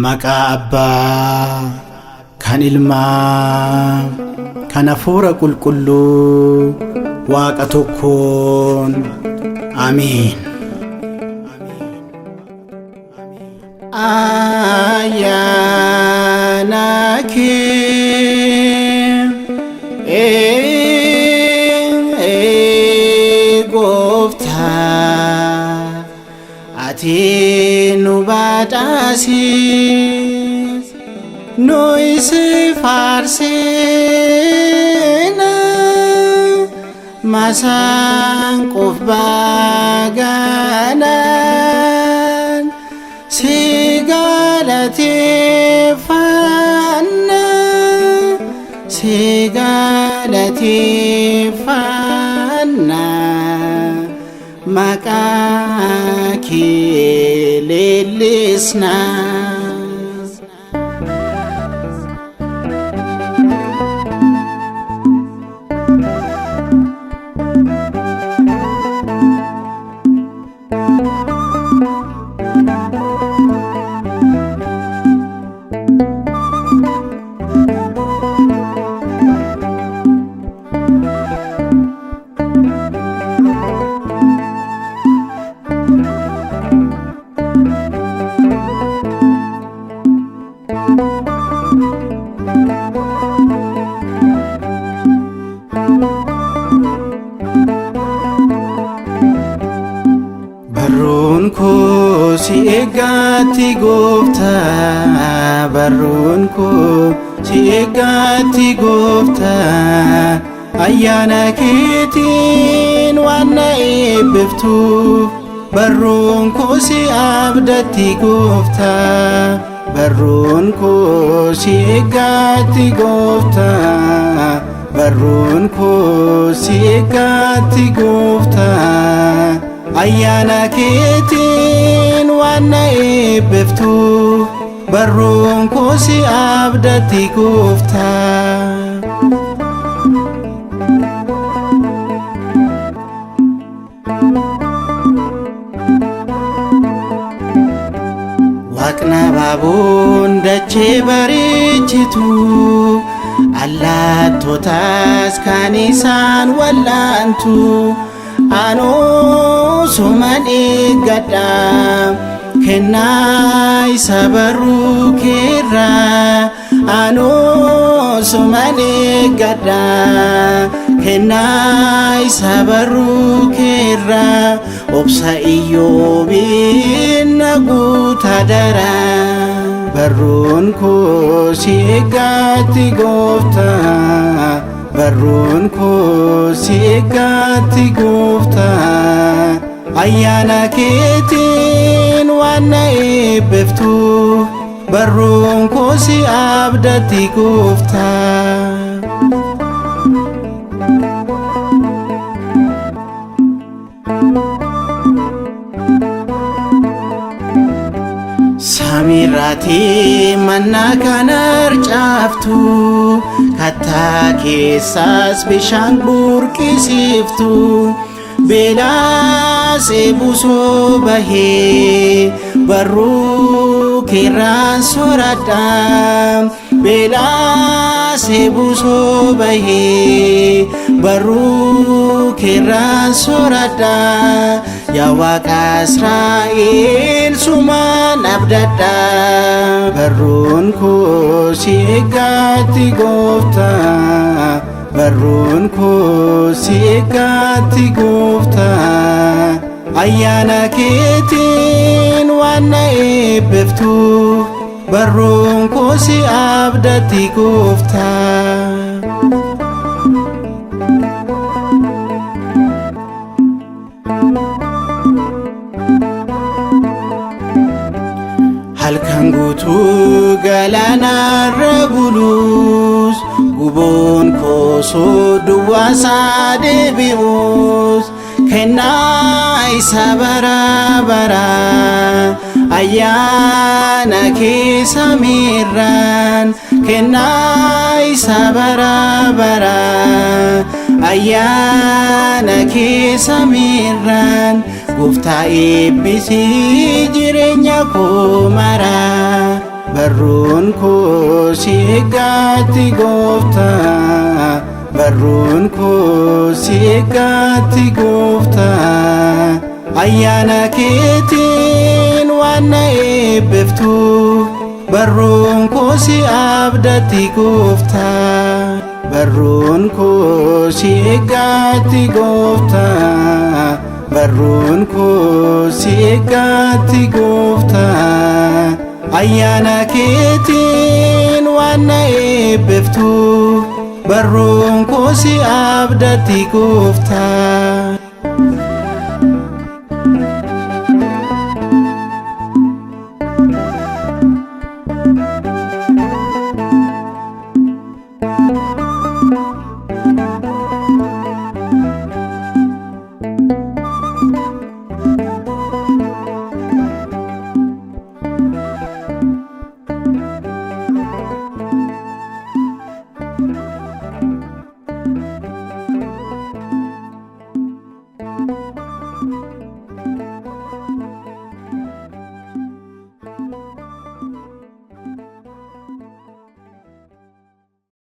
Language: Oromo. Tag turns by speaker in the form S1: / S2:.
S1: Maqaa Abbaa, kan Ilmaa, kan Hafuura Qulqulluu, Waaqa tokkoon. Amiin. Ayyaana kee Gooftaa, ati nu badhaasiis, nuyi si faarsina, masaanqoof baganaan si galateeffanna, si galateeffanna, maqaa kee leellisna. Barruun koo si eeggatti Gooftaa, barruun koo si eeggatti Gooftaa, ayyaana keetiin waan na eebbiftuuf, barruun koo si abdatti Gooftaa, barruun koo si eeggatti Gooftaa, barruun koo si eeggatti Gooftaa, ayyaana keetiin waan na eebbiftuuf, barruun koo si abdatti Gooftaa. Waaqna baaboon dachee bareechitu, allaattotaas kan isaan wallaantu, anoo suman eeggadha kennaa isa barruu keerraa, anoo suman eeggadha kennaa isa barruu keerraa, obsa Iyyoobiin na guuta daraa, barruun koo si eeggatti Gooftaa, barruun koo si eeggatti Gooftaa, ayyaana keetiin waan na eebbiftuuf, barruun koo si abdatti Gooftaa. Samiirraatii mannaa kan harcaaftu, kattaa keessaas bishaan burqisiiftu, beelaas eebusoo bahee barruu keerraan soradha, beelaas eebusoo bahee barruu keerraan soradha, yaa Waaqa Israa'el sumaan abdadha, barruun koo si eeggatti Gooftaa, barruun koo si eeggatti Gooftaa, ayyaana keetiin waan na eebbiftuuf, barruun koo si abdatti Gooftaa. Halkan guutuu galaanarra buluus, guboon koo duwwaasaa deebi'uus, kennaa isa bara baraa, ayyaana kee samiirraan, kennaa isa bara baraa, ayyaana kee samiirraan, Gooftaa eebbisii jireenya koo maraa. barruun koo si eeggaatti gooftaa, barruun koo si eeggaatti gooftaa. Ayyaana keetiin waan na eebbiftuuf barruun koo si abdatti gooftaa, barruun koo si eeggaatti gooftaa, barruun koo si eeggaatti gooftaa. Ayyaana keetiin waan na eebbiftuuf barruun koo si abdatti gooftaa.